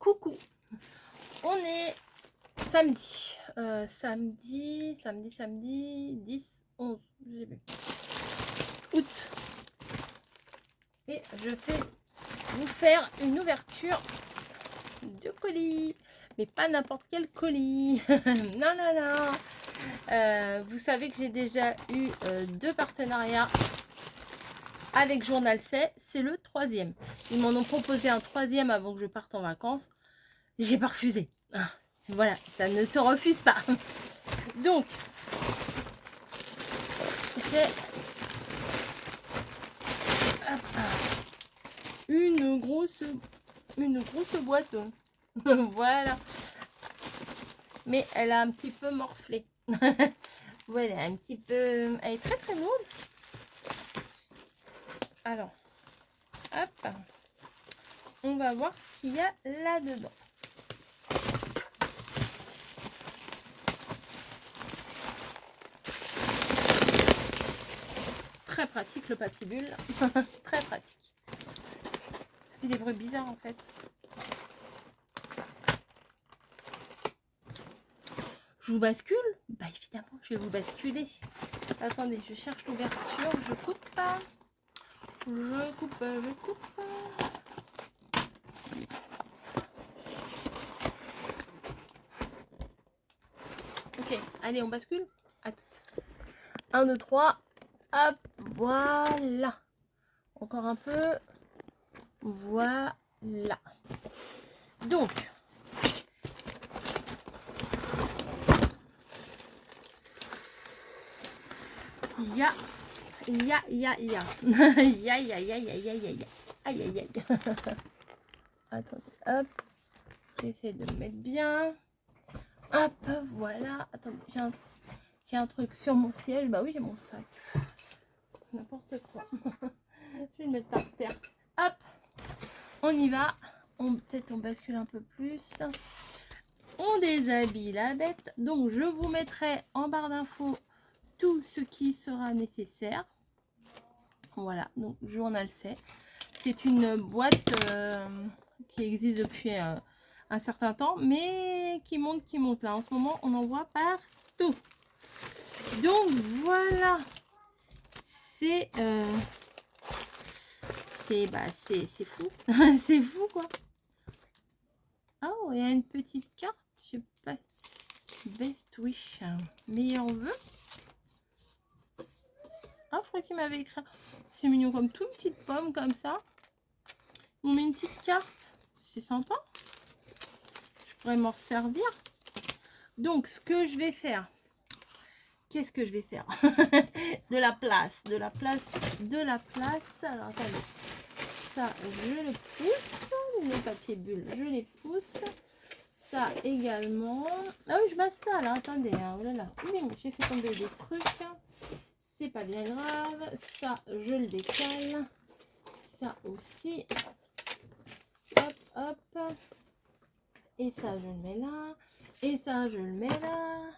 coucou. On est samedi. Samedi 10, 11, je sais plus. Août. Et je vais vous faire une ouverture de colis. Mais pas n'importe quel colis. Non, non, non. Vous savez que j'ai déjà eu 2 partenariats avec Journal C. C'est le 3e. Ils m'en ont proposé un 3e avant que je parte en vacances. J'ai pas refusé. Voilà, ça ne se refuse pas. Donc, j'ai une grosse boîte. Voilà. Mais elle a un petit peu morflé. Voilà, un petit peu... Elle est très très lourde. Alors, hop. On va voir ce qu'il y a là-dedans. Très pratique le papier bulle. Très pratique. Ça fait des bruits bizarres en fait. Je vous bascule? Bah évidemment, je vais vous basculer. Attendez, je cherche l'ouverture. Je coupe. Je coupe. Ok, allez, on bascule. À tout. 1, 2, 3. Hop, voilà. Encore un peu. Voilà. Donc, il y a. Aïe, aïe, aïe. Attendez, hop. J'essaie de me mettre bien. Hop, voilà. Attendez, j'ai un truc sur mon siège. Bah oui, j'ai mon sac. N'importe quoi. Je vais le mettre par terre. Hop, on y va. Peut-être on bascule un peu plus. On déshabille la bête. Donc, je vous mettrai en barre d'infos tout ce qui sera nécessaire. Voilà, donc Journal C. C'est une boîte qui existe depuis un certain temps, mais qui monte là. En ce moment, on en voit partout. Donc voilà, c'est fou. C'est fou quoi. Oh, il y a une petite carte, je sais pas. Best wish, meilleur vœu. Ah, je crois qu'il m'avait écrit. C'est mignon comme tout, une petite pomme comme ça. On met une petite carte, c'est sympa. Je pourrais m'en servir. Donc, ce que je vais faire, qu'est-ce que je vais faire? de la place. Alors, attendez. Ça, je le pousse. Les papiers bulles, je les pousse. Ça également. Ah oui, je basta là. Attendez. Hein, oh là là. Oui, j'ai fait tomber des trucs. C'est pas bien grave. Ça, je le décale. Ça aussi. Hop, hop. Et ça, je le mets là. Et ça, je le mets là.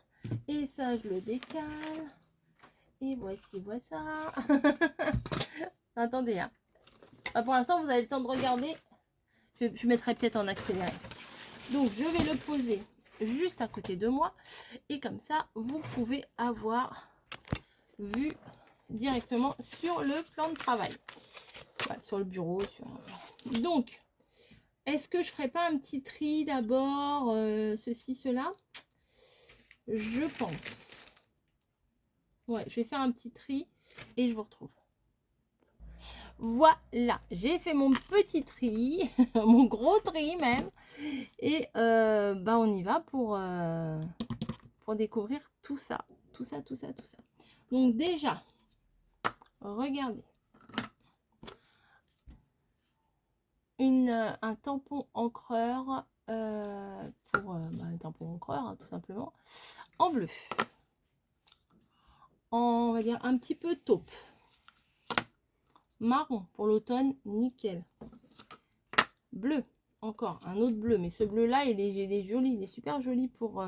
Et ça, je le décale. Et voici. Attendez. Hein. Ah, pour l'instant, vous avez le temps de regarder. Je mettrai peut-être en accéléré. Donc, je vais le poser juste à côté de moi. Et comme ça, vous pouvez avoir vu directement sur le plan de travail. Voilà, sur le bureau. Donc, est-ce que je ferai pas un petit tri d'abord, ceci, cela? Je pense. Ouais, je vais faire un petit tri et je vous retrouve. Voilà, j'ai fait mon petit tri, mon gros tri même. Et on y va pour découvrir tout ça. Donc déjà, regardez. Un tampon encreur pour un tampon encreur, hein, tout simplement, en bleu. On va dire un petit peu taupe. Marron pour l'automne, nickel. Bleu, encore un autre bleu, mais ce bleu là il est joli, il est super joli pour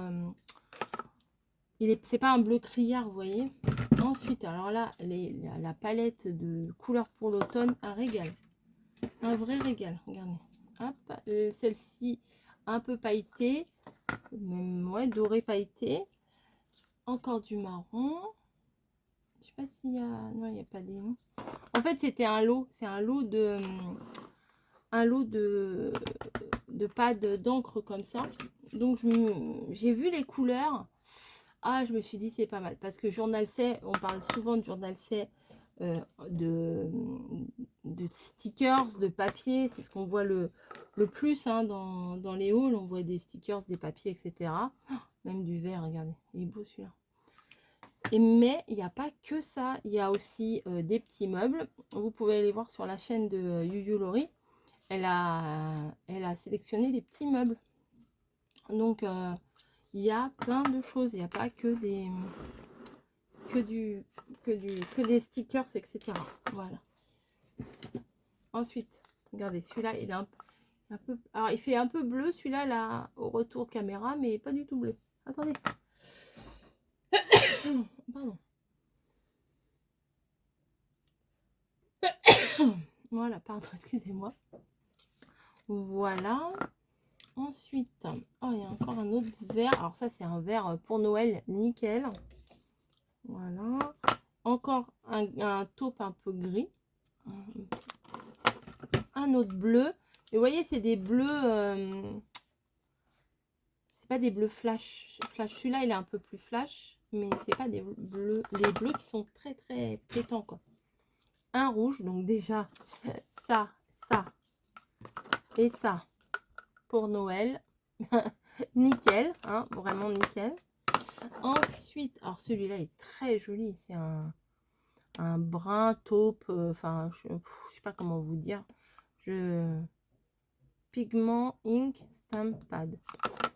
c'est pas un bleu criard, vous voyez. Ensuite, alors là la palette de couleurs pour l'automne, un régal, un vrai régal. Regardez, hop, celle-ci un peu pailleté, même ouais, doré pailleté. Encore du marron. Je sais pas s'il y a... Non, il n'y a pas des noms. En fait, c'était un lot. C'est un lot de pâte d'encre comme ça. Donc, j'ai vu les couleurs. Ah, je me suis dit, c'est pas mal. Parce que Journal C, on parle souvent de Journal C, de stickers, de papier. C'est ce qu'on voit le plus hein, dans les hauls. On voit des stickers, des papiers, etc. Oh, même du verre, regardez. Il est beau celui-là. Mais il n'y a pas que ça. Il y a aussi des petits meubles. Vous pouvez aller voir sur la chaîne de Yuyu Lori. Elle a sélectionné des petits meubles. Donc, il y a plein de choses. Il n'y a pas que des stickers, etc. Voilà. Ensuite, regardez, celui-là, il est un peu... Alors, il fait un peu bleu, celui-là, là, au retour caméra, mais pas du tout bleu. Attendez. Pardon. Voilà, pardon, excusez-moi. Voilà. Ensuite, oh, il y a encore un autre verre. Alors ça, c'est un verre pour Noël, nickel. Voilà. Encore un taupe un peu gris. Un autre bleu. Et vous voyez, c'est des bleus... c'est pas des bleus flash. Celui-là, il est un peu plus flash. Mais c'est pas des bleus qui sont très, très pétants, quoi. Un rouge. Donc déjà, ça et ça pour Noël. Nickel, hein, vraiment nickel. Ensuite, alors celui-là est très joli. C'est un brun taupe. Enfin, je sais pas comment vous dire. Pigment Ink Stamp Pad.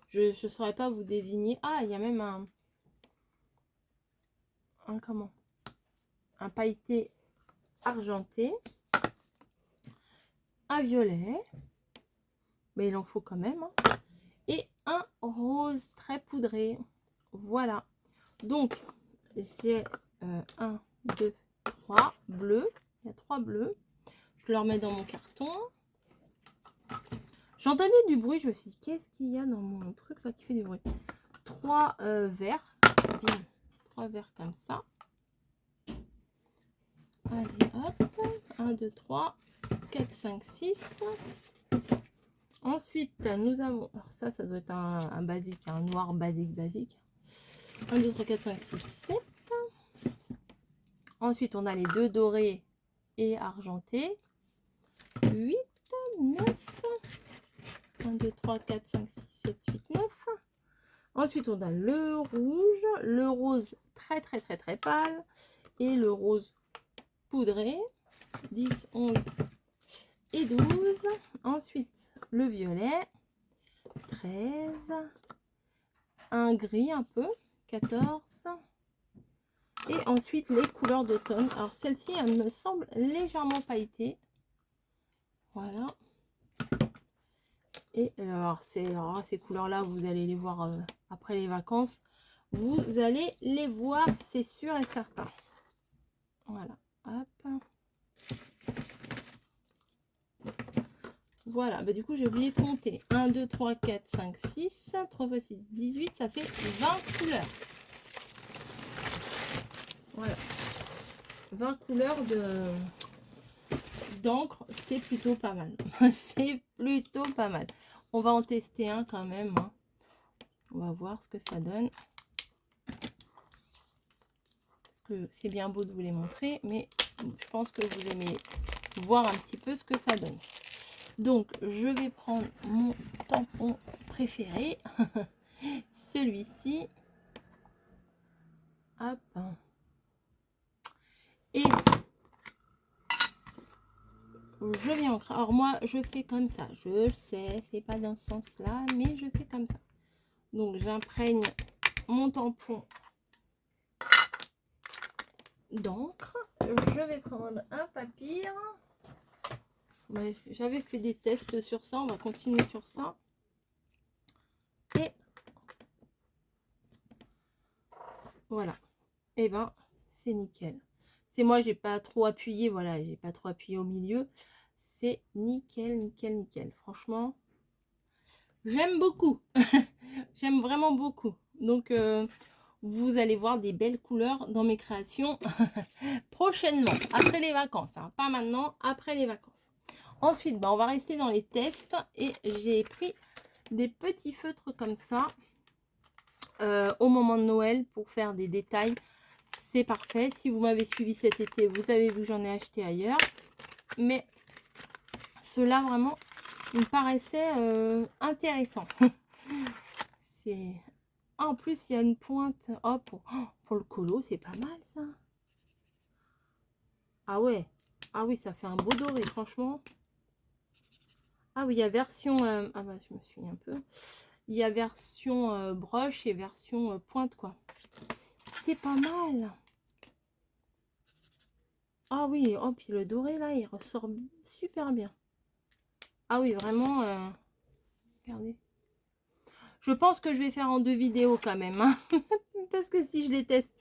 Je saurais pas vous désigner. Ah, il y a même un comment? Un pailleté argenté. Un violet. Mais il en faut quand même. Hein. Et un rose très poudré. Voilà. Donc, j'ai 1, 2, 3 bleus. Il y a 3 bleus. Je le remets dans mon carton. J'entendais du bruit. Je me suis dit, qu'est-ce qu'il y a dans mon truc là qui fait du bruit? 3 verres. 3 verres comme ça. Allez, hop. 1, 2, 3, 4, 5, 6. Ensuite, nous avons... Alors ça doit être un basique, un noir basique. 1, 2, 3, 4, 5, 6, 7. Ensuite, on a les deux dorés et argentés. 8, 9. 1, 2, 3, 4, 5, 6, 7, 8, 9. Ensuite, on a le rouge, le rose très pâle et le rose poudré. 10, 11 et 12. Ensuite, le violet. 13. Un gris un peu. 14. Et ensuite, les couleurs d'automne. Alors, celle-ci, elle me semble légèrement pailletée. Voilà. Et alors, ces couleurs-là, vous allez les voir après les vacances. Vous allez les voir, c'est sûr et certain. Voilà. Hop. Voilà. Bah, du coup, j'ai oublié de compter. 1, 2, 3, 4, 5, 6. 3 x 6, 18. Ça fait 20 couleurs. Voilà. 20 couleurs d'encre, c'est plutôt pas mal. C'est plutôt pas mal. On va en tester un quand même. Hein. On va voir ce que ça donne. Parce que c'est bien beau de vous les montrer, mais je pense que vous aimez voir un petit peu ce que ça donne. Donc, je vais prendre mon tampon préféré. Celui-ci. Hop. Et je viens ancrer. Alors moi, je fais comme ça. Je sais, c'est pas dans ce sens-là, mais je fais comme ça. Donc, j'imprègne mon tampon d'encre. Je vais prendre un papier. Ouais, j'avais fait des tests sur ça. On va continuer sur ça. Et voilà. Et ben, c'est nickel. C'est moi, j'ai pas trop appuyé. Voilà, j'ai pas trop appuyé au milieu. C'est nickel, nickel, nickel. Franchement, J'aime beaucoup. J'aime vraiment beaucoup. Donc, vous allez voir des belles couleurs dans mes créations prochainement, après les vacances. Hein. Pas maintenant, après les vacances. Ensuite, bah, on va rester dans les tests. Et j'ai pris des petits feutres comme ça au moment de Noël pour faire des détails. C'est parfait. Si vous m'avez suivi cet été, vous avez vu que j'en ai acheté ailleurs. Mais ceux-là, vraiment, ils me paraissaient intéressants. C'est... Ah, en plus, il y a une pointe. Oh, pour le colo, c'est pas mal, ça. Ah ouais. Ah oui, ça fait un beau doré, franchement. Ah oui, il y a version... Ah bah, je me suis un peu... Il y a version broche et version pointe, quoi. C'est pas mal. Ah oui, oh, puis le doré, là, il ressort super bien. Ah oui, vraiment... Regardez. Je pense que je vais faire en 2 vidéos quand même. Hein. Parce que si je les teste...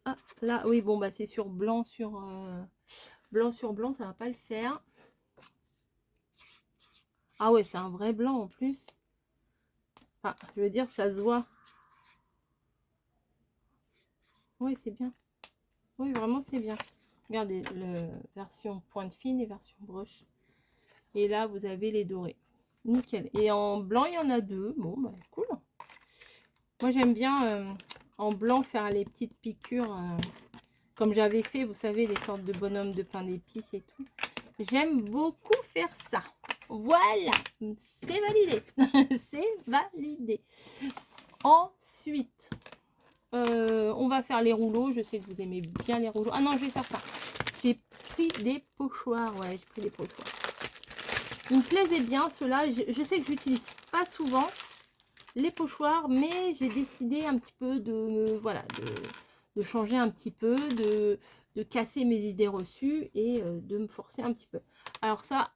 Ah, là, oui, bon, bah c'est sur blanc sur... Blanc sur blanc, ça va pas le faire. Ah ouais, c'est un vrai blanc en plus. Enfin, je veux dire, ça se voit. Oui, c'est bien. Oui, vraiment, c'est bien. Regardez, version pointe fine et version broche. Et là, vous avez les dorés. Nickel. Et en blanc, il y en a 2. Bon, bah, cool. Moi, j'aime bien en blanc faire les petites piqûres. Comme j'avais fait, vous savez, les sortes de bonhommes de pain d'épices et tout. J'aime beaucoup faire ça. Voilà. C'est validé. C'est validé. Ensuite, on va faire les rouleaux. Je sais que vous aimez bien les rouleaux. Ah non, je vais faire ça. J'ai pris des pochoirs. Ouais, j'ai pris des pochoirs. Ils me plaisaient bien, ceux-là. Je sais que j'utilise pas souvent les pochoirs, mais j'ai décidé un petit peu de, voilà, de changer un petit peu, de casser mes idées reçues et de me forcer un petit peu. Alors ça,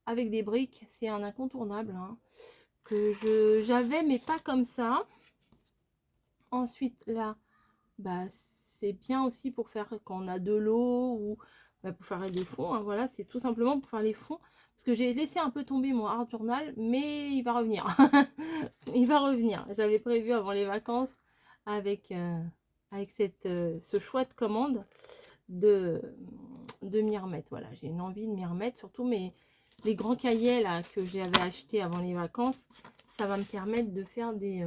avec des briques, c'est un incontournable hein, que j'avais, mais pas comme ça. Ensuite, là, bah, c'est bien aussi pour faire quand on a de l'eau ou bah, pour faire les fonds. Hein, voilà, c'est tout simplement pour faire les fonds. Parce que j'ai laissé un peu tomber mon art journal, mais il va revenir. Il va revenir. J'avais prévu avant les vacances avec, avec ce chouette commande de m'y remettre. Voilà, j'ai une envie de m'y remettre. Surtout les grands cahiers là, que j'avais achetés avant les vacances. Ça va me permettre de faire des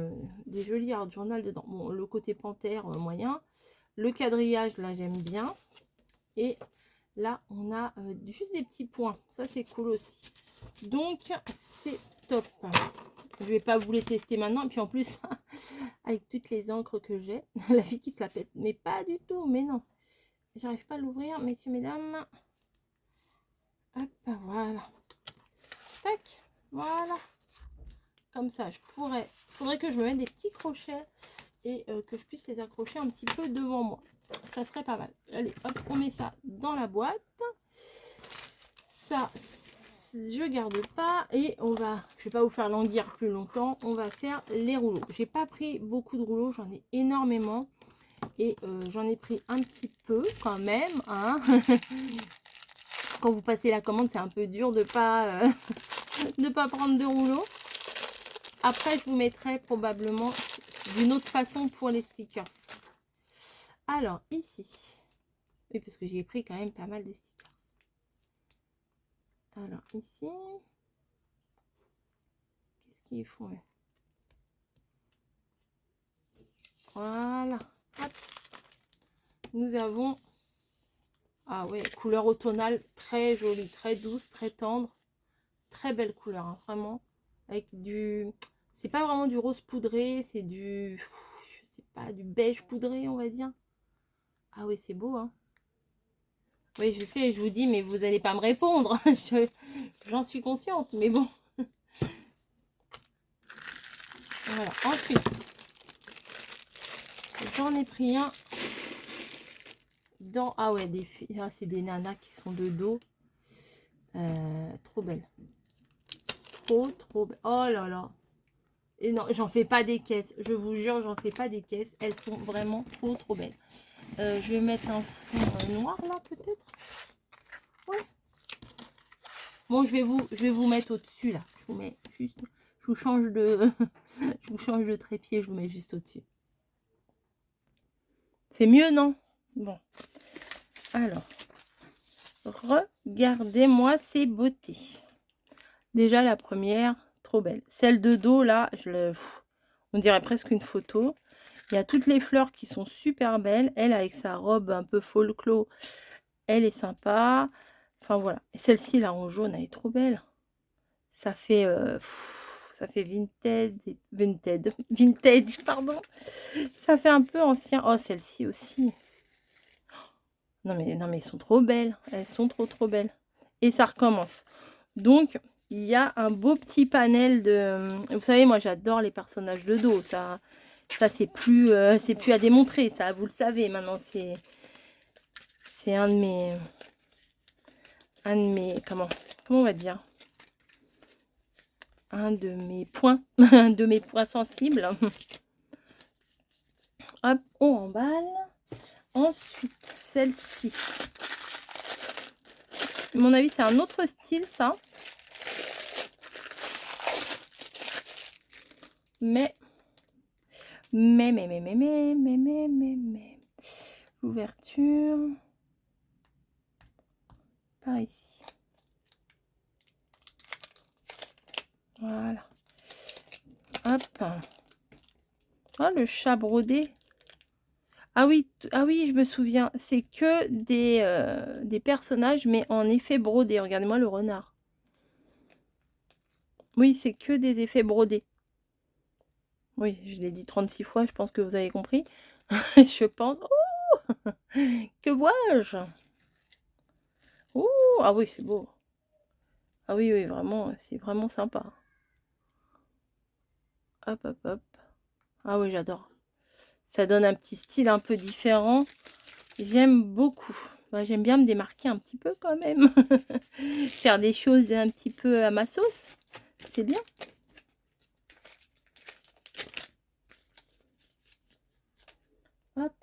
jolis art journal dedans. Bon, le côté panthère, moyen. Le quadrillage, là, j'aime bien. Et là, on a juste des petits points. Ça, c'est cool aussi. Donc, c'est top. Je vais pas vous les tester maintenant. Et puis, en plus, avec toutes les encres que j'ai, la fille qui se la pète. Mais pas du tout. Mais non. J'arrive pas à l'ouvrir, messieurs, mesdames. Hop, voilà. Tac. Voilà. Comme ça, je pourrais... Faudrait que je me mette des petits crochets et que je puisse les accrocher un petit peu devant moi. Ça serait pas mal. Allez, hop, on met ça dans la boîte. Ça, je garde pas. Et on va... Je vais pas vous faire languir plus longtemps. On va faire les rouleaux. J'ai pas pris beaucoup de rouleaux. J'en ai énormément. Et j'en ai pris un petit peu quand même. Hein. Quand vous passez la commande, c'est un peu dur de pas, de pas prendre de rouleaux. Après, je vous mettrai probablement d'une autre façon pour les stickers. Alors, ici. Oui, parce que j'ai pris quand même pas mal de stickers. Alors, ici. Qu'est-ce qu'ils font là? Voilà. Hop. Nous avons... Ah ouais, couleur automnale très jolie, très douce, très tendre. Très belle couleur, hein, vraiment. Avec du... C'est pas vraiment du rose poudré, c'est du... Je sais pas, du beige poudré, on va dire. Ah oui, c'est beau, hein. Oui, je sais, je vous dis, mais vous n'allez pas me répondre. J'en suis consciente, mais bon. Voilà, ensuite, j'en ai pris un dans... Ah ouais, ah, c'est des nanas qui sont de dos. Trop belles. Trop belles. Oh là là. Et non, j'en fais pas des caisses. Je vous jure, j'en fais pas des caisses. Elles sont vraiment trop belles. Je vais mettre un fond noir là, peut-être. Ouais. Bon, je vais vous mettre au-dessus là. Je vous mets juste... Je vous change de... je vous change de trépied, je vous mets juste au-dessus. C'est mieux, non? Bon. Alors, regardez-moi ces beautés. Déjà, la première, trop belle. Celle de dos, là, on dirait presque une photo. Il y a toutes les fleurs qui sont super belles. Elle, avec sa robe un peu folklore, elle est sympa. Enfin, voilà. Et celle-ci, là, en jaune, elle est trop belle. Ça fait vintage, pardon. Ça fait un peu ancien. Oh, celle-ci aussi. Non, mais elles sont trop belles. Elles sont trop belles. Et ça recommence. Donc, il y a un beau petit panel de... Vous savez, moi, j'adore les personnages de dos. Ça c'est plus à démontrer. Ça, vous le savez. Maintenant, c'est un de mes... Comment on va dire? Un de mes points. Un de mes points sensibles. Hop, on emballe. Ensuite, celle-ci. À mon avis, c'est un autre style, ça. Mais. L'ouverture. Par ici. Voilà. Hop. Oh, le chat brodé. Ah oui, je me souviens. C'est que des personnages, mais en effet brodé. Regardez-moi le renard. Oui, c'est que des effets brodés. Oui, je l'ai dit 36 fois, je pense que vous avez compris. Je pense. Oh, que vois-je? Oh, ah oui, c'est beau. Ah oui, vraiment, c'est vraiment sympa. Hop, hop, hop. Ah oui, j'adore. Ça donne un petit style un peu différent. J'aime beaucoup. Bah, j'aime bien me démarquer un petit peu quand même. Faire des choses un petit peu à ma sauce. C'est bien. Hop.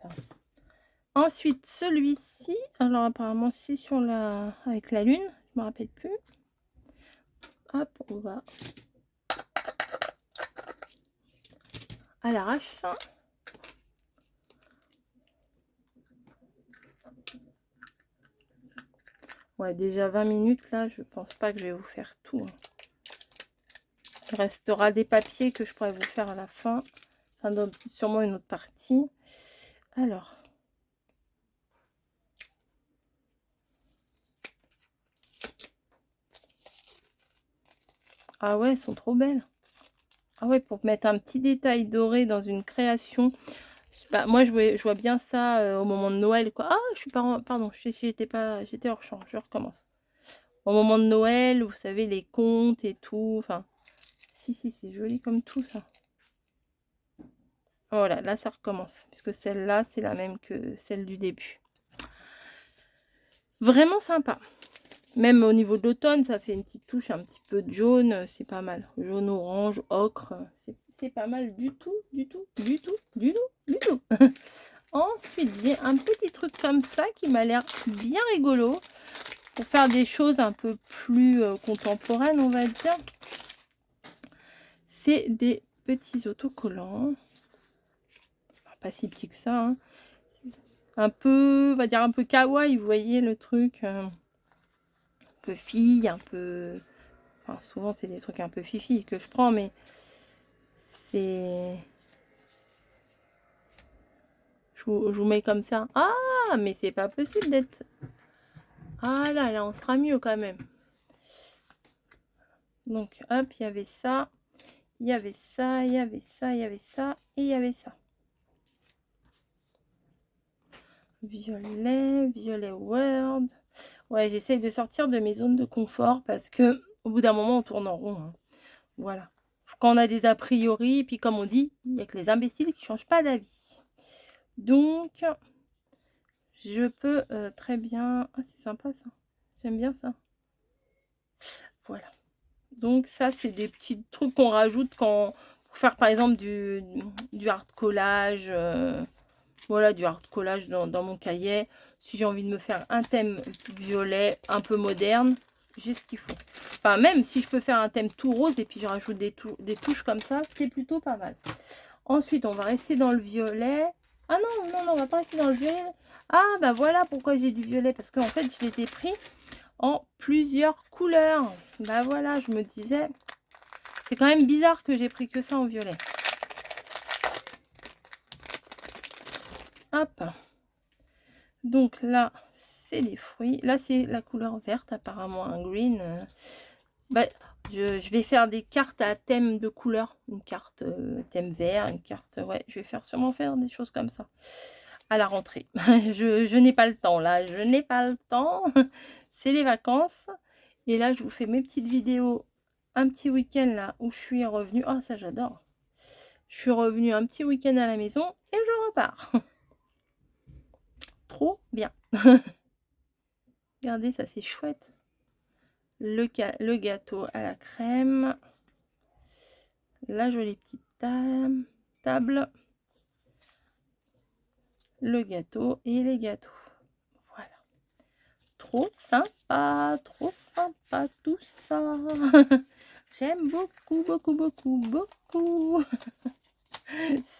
Ensuite, celui-ci. Alors, apparemment, c'est sur la... avec la lune. Je me rappelle plus. Hop, on va... à l'arrache. Ouais, déjà 20 minutes là, je pense pas que je vais vous faire tout. Il restera des papiers que je pourrais vous faire à la fin. Enfin, sûrement une autre partie. Alors. Ah ouais, elles sont trop belles. Ah ouais, pour mettre un petit détail doré dans une création. Bah, moi, je vois bien ça au moment de Noël, quoi. Ah, je suis pas... Pardon, j'étais hors champ. Je recommence. Au moment de Noël, vous savez, les contes et tout. Enfin, si, c'est joli comme tout, ça. Voilà, là, ça recommence. Puisque celle-là, c'est la même que celle du début. Vraiment sympa. Même au niveau de l'automne, ça fait une petite touche un petit peu de jaune. C'est pas mal. Jaune, orange, ocre. C'est pas mal du tout. Ensuite, j'ai un petit truc comme ça qui m'a l'air bien rigolo. Pour faire des choses un peu plus contemporaines, on va dire. C'est des petits autocollants. Pas si petit que ça. Hein. Un peu, on va dire un peu kawaii, vous voyez le truc. Un peu fille, un peu... Enfin, souvent, c'est des trucs un peu fifi que je prends, mais c'est... Je vous mets comme ça. Ah, mais c'est pas possible d'être... Ah là, on sera mieux quand même. Donc, hop, il y avait ça. Il y avait ça, il y avait ça, il y avait ça, et il y avait ça. Violet World. Ouais, j'essaye de sortir de mes zones de confort parce que au bout d'un moment, on tourne en rond. Hein. Voilà. Quand on a des a priori, puis comme on dit, il n'y a que les imbéciles qui ne changent pas d'avis. Donc, je peux très bien... Ah, c'est sympa ça. J'aime bien ça. Voilà. Donc, ça, c'est des petits trucs qu'on rajoute quand... pour faire, par exemple, du art collage. Voilà, du art collage dans mon cahier. Si j'ai envie de me faire un thème violet un peu moderne, j'ai ce qu'il faut. Enfin, même si je peux faire un thème tout rose et puis je rajoute des touches comme ça, c'est plutôt pas mal. Ensuite, on va rester dans le violet. Ah non, non, non, on va pas rester dans le violet. Ah, bah voilà pourquoi j'ai du violet. Parce qu'en fait, je les ai pris en plusieurs couleurs. Bah voilà, je me disais, c'est quand même bizarre que j'ai pris que ça en violet. Hop. Donc là, c'est des fruits. Là, c'est la couleur verte, apparemment un green. Bah, je vais faire des cartes à thème de couleur. Une carte thème vert, une carte... Ouais, je vais sûrement faire des choses comme ça à la rentrée. je n'ai pas le temps, là. Je n'ai pas le temps. C'est les vacances. Et là, je vous fais mes petites vidéos. Un petit week-end, là, où je suis revenue. Ah, ça, j'adore. Je suis revenue un petit week-end à la maison et je repars. Trop bien. Regardez, ça, c'est chouette. Le gâteau à la crème. La jolie petite table. Le gâteau et les gâteaux. Voilà. Trop sympa tout ça. J'aime beaucoup, beaucoup, beaucoup, beaucoup.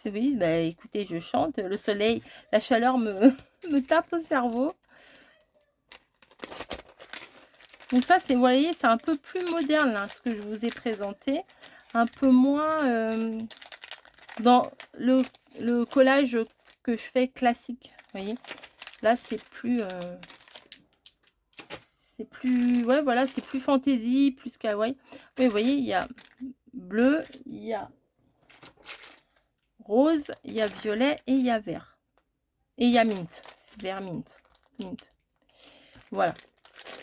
Oui, bah écoutez, je chante. Le soleil, la chaleur me tape au cerveau. Donc ça, c'est, vous voyez, c'est un peu plus moderne, là, ce que je vous ai présenté. Un peu moins dans le collage que je fais classique. Vous voyez, là, c'est plus... ouais, voilà, c'est plus fantaisie, plus kawaii. Oui, vous voyez, il y a bleu, il y a rose, il y a violet et il y a vert. Et il y a mint. C'est vert mint. Mint. Voilà.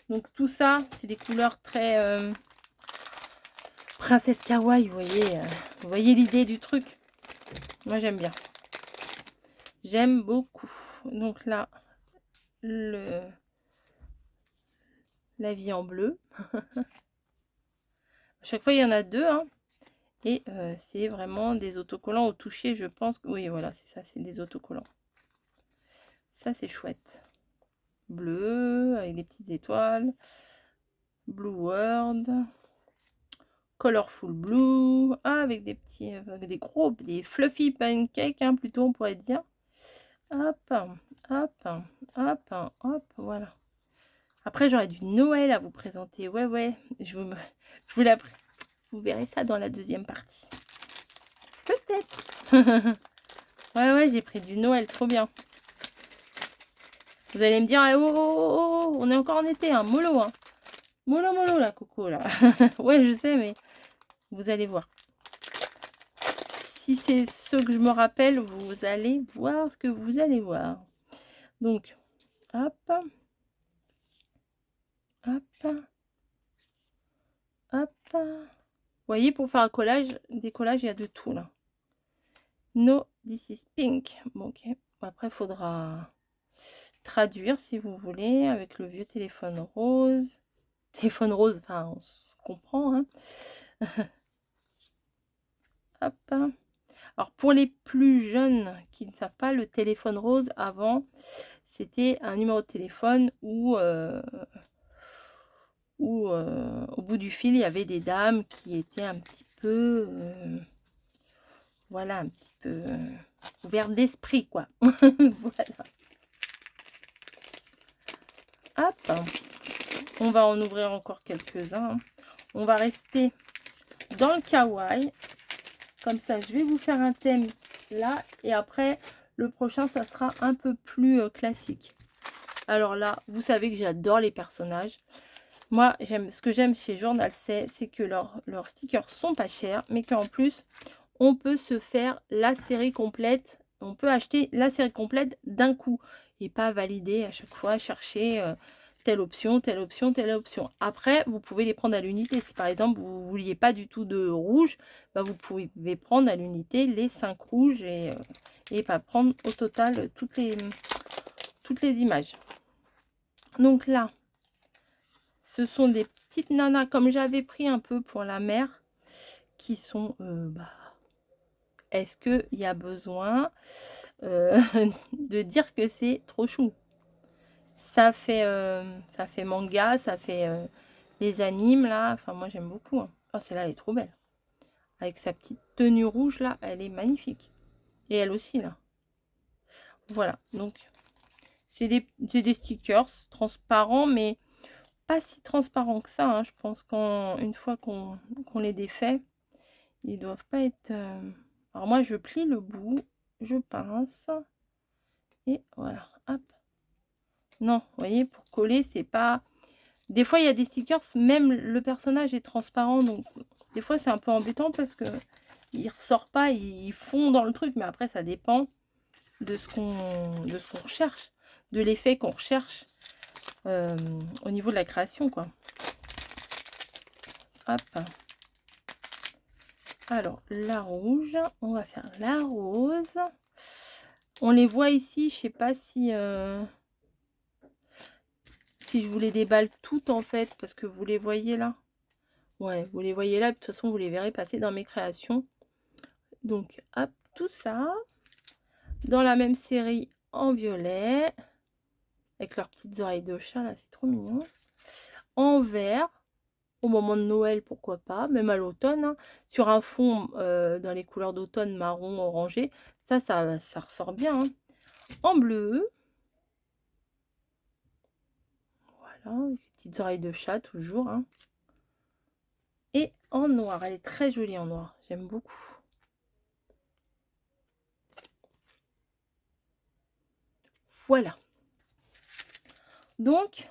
Donc tout ça, c'est des couleurs très princesse kawaii, vous voyez l'idée du truc. Moi, j'aime bien. J'aime beaucoup. Donc là, la vie en bleu. À chaque fois, il y en a deux, hein. Et c'est vraiment des autocollants au toucher, je pense. Oui, voilà, c'est ça, c'est des autocollants. Ça, c'est chouette. Bleu, avec des petites étoiles. Blue World. Colorful Blue. Ah, avec des petits, des fluffy pancakes, hein, plutôt, on pourrait dire. Hop, hop, hop, hop, voilà. Après, j'aurais du Noël à vous présenter. Ouais, ouais, je vous l'apprends. Vous verrez ça dans la deuxième partie. Peut-être. Ouais, ouais, j'ai pris du Noël, trop bien. Vous allez me dire, oh, oh, oh, oh, on est encore en été, hein, mollo, hein. Mollo, mollo, là, Coco, là. Ouais, je sais, mais vous allez voir. Si c'est ce que je me rappelle, vous allez voir ce que vous allez voir. Donc, hop. Hop. Hop. Vous voyez, pour faire un collage, des collages, il y a de tout, là. No, this is pink. Bon, ok. Après, il faudra traduire, si vous voulez, avec le vieux téléphone rose. Téléphone rose, enfin, on se comprend, hein. Hop. Alors, pour les plus jeunes qui ne savent pas, le téléphone rose, avant, c'était un numéro de téléphone où, au bout du fil, il y avait des dames qui étaient un petit peu... voilà, un petit peu ouverte d'esprit, quoi. Voilà. Hop. On va en ouvrir encore quelques-uns. On va rester dans le kawaii. Comme ça, je vais vous faire un thème là. Et après, le prochain, ça sera un peu plus classique. Alors là, vous savez que j'adore les personnages. Moi, ce que j'aime chez Journal c'est que leurs stickers sont pas chers. Mais qu'en plus, on peut se faire la série complète. On peut acheter la série complète d'un coup. Et pas valider à chaque fois, chercher... telle option, telle option, telle option. Après, vous pouvez les prendre à l'unité. Si par exemple, vous ne vouliez pas du tout de rouge, bah, vous pouvez prendre à l'unité les 5 rouges et pas prendre au total toutes les images. Donc là, ce sont des petites nanas comme j'avais pris un peu pour la mer qui sont... est-ce qu'il y a besoin de dire que c'est trop chou? Ça fait manga, ça fait les animes là. Enfin, moi j'aime beaucoup. Hein. Oh, celle-là, elle est trop belle. Avec sa petite tenue rouge là, elle est magnifique. Et elle aussi là. Voilà, donc c'est des stickers transparents, mais pas si transparents que ça. Hein. Je pense qu'une fois qu'on les défait, ils doivent pas être... Alors moi, je plie le bout, je pince. Et voilà, hop. Non, vous voyez, pour coller, c'est pas... Des fois, il y a des stickers, même le personnage est transparent, donc des fois, c'est un peu embêtant parce que il ressort pas, il fond dans le truc, mais après, ça dépend de ce qu'on recherche, de l'effet qu'on recherche au niveau de la création, quoi. Hop. Alors, la rouge, on va faire la rose. On les voit ici, je sais pas si... si je vous les déballe toutes en fait, parce que vous les voyez là. Ouais, vous les voyez là, de toute façon vous les verrez passer dans mes créations. Donc hop, tout ça. Dans la même série en violet. Avec leurs petites oreilles de chat là, c'est trop mignon. En vert, au moment de Noël, pourquoi pas, même à l'automne. Hein, sur un fond dans les couleurs d'automne, marron, orangé. Ça ressort bien. Hein. En bleu. Voilà, les petites oreilles de chat toujours. Hein. Et en noir, elle est très jolie en noir, j'aime beaucoup. Voilà. Donc,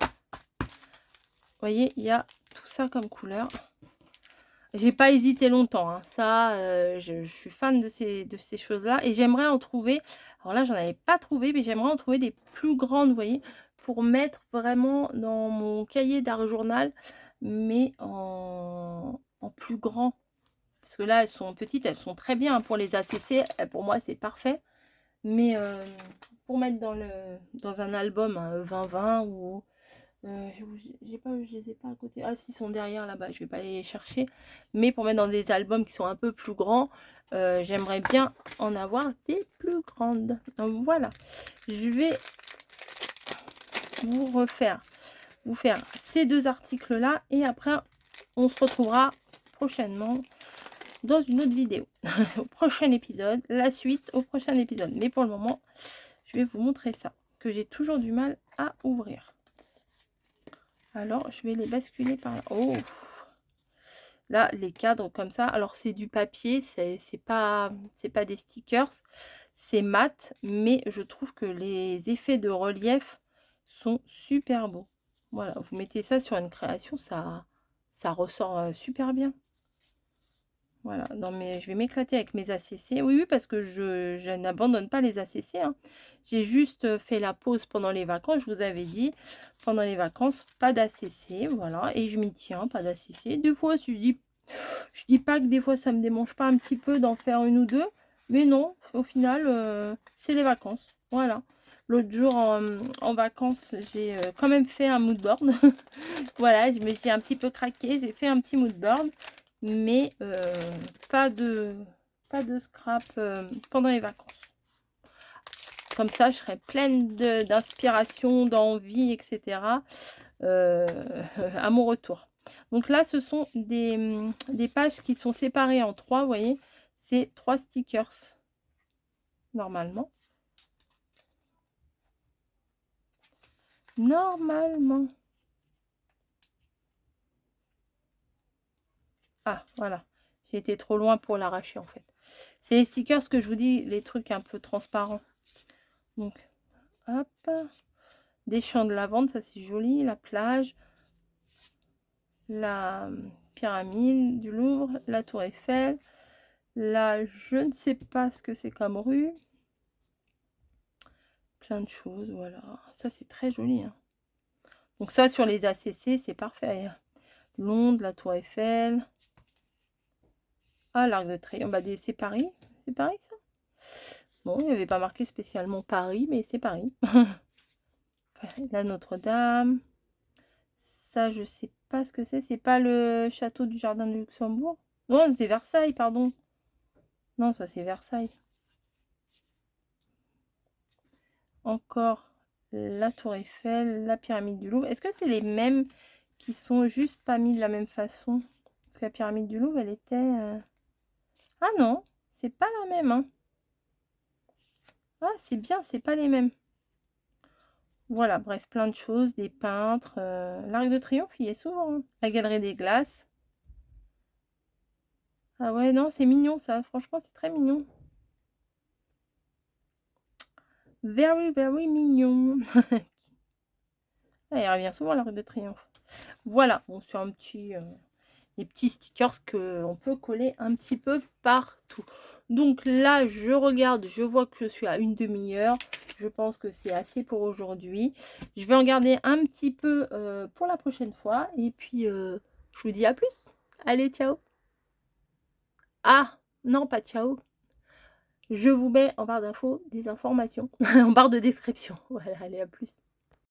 vous voyez, il y a tout ça comme couleur. J'ai pas hésité longtemps. Hein. Ça, je suis fan de ces choses-là. Et j'aimerais en trouver... Alors là, j'en avais pas trouvé, mais j'aimerais en trouver des plus grandes, vous voyez, pour mettre vraiment dans mon cahier d'art journal, mais en plus grand. Parce que là, elles sont petites, elles sont très bien. Hein, pour les ACC, pour moi, c'est parfait. Mais pour mettre dans un album 2020 ou... je les ai pas à côté. Ah, s'ils sont derrière là-bas, je vais pas aller les chercher. Mais pour mettre dans des albums qui sont un peu plus grands, j'aimerais bien en avoir des plus grandes. Donc voilà, je vais vous faire ces deux articles-là. Et après, on se retrouvera prochainement dans une autre vidéo. Au prochain épisode, la suite au prochain épisode. Mais pour le moment, je vais vous montrer ça, que j'ai toujours du mal à ouvrir. Alors, je vais les basculer par là. Oh, là, les cadres comme ça. Alors, c'est du papier, c'est pas des stickers, c'est mat, mais je trouve que les effets de relief sont super beaux. Voilà, vous mettez ça sur une création, ça ressort super bien. Voilà, je vais m'éclater avec mes ACC. Oui, oui, parce que je n'abandonne pas les ACC. Hein. J'ai juste fait la pause pendant les vacances. Je vous avais dit, pendant les vacances, pas d'ACC. Voilà, et je m'y tiens, pas d'ACC. Des fois, je dis pas que des fois, ça me démange pas un petit peu d'en faire une ou deux. Mais non, au final, c'est les vacances. Voilà. L'autre jour, en vacances, j'ai quand même fait un mood board. Voilà, je me suis un petit peu craqué. J'ai fait un petit mood board. Mais pas de scrap pendant les vacances. Comme ça, je serai pleine d'inspiration, d'envie, etc. À mon retour. Donc là, ce sont des pages qui sont séparées en 3, vous voyez. C'est 3 stickers, normalement. Normalement. Ah, voilà. J'ai été trop loin pour l'arracher, en fait. C'est les stickers que je vous dis, les trucs un peu transparents. Donc, hop. Des champs de lavande, ça c'est joli. La plage. La pyramide du Louvre. La tour Eiffel. Là, je ne sais pas ce que c'est comme rue. Plein de choses, voilà. Ça, c'est très joli. Hein. Donc ça, sur les ACC, c'est parfait. Londres, la tour Eiffel. Ah, l'Arc de Triomphe. Bah, c'est Paris. C'est Paris, ça? Bon, il n'y avait pas marqué spécialement Paris, mais c'est Paris. La Notre-Dame. Ça, je sais pas ce que c'est. C'est pas le château du Jardin de Luxembourg? Non, c'est Versailles, pardon. Non, ça, c'est Versailles. Encore la tour Eiffel, la pyramide du Louvre. Est-ce que c'est les mêmes qui sont juste pas mis de la même façon. Parce que la pyramide du Louvre, elle était... Ah non, c'est pas la même. Hein. Ah, c'est bien, c'est pas les mêmes. Voilà, bref, plein de choses, des peintres. L'Arc de Triomphe, il y est souvent. Hein. La Galerie des Glaces. Ah ouais, non, c'est mignon ça. Franchement, c'est très mignon. Very, very mignon. Ah, il revient souvent l'Arc de Triomphe. Voilà, bon, c'est un petit... des petits stickers qu'on peut coller un petit peu partout. Donc là, je regarde, je vois que je suis à une demi-heure. Je pense que c'est assez pour aujourd'hui. Je vais en garder un petit peu pour la prochaine fois. Et puis, je vous dis à plus. Allez, ciao. Ah, non, pas ciao. Je vous mets en barre d'infos des informations, en barre de description. Voilà, allez, à plus.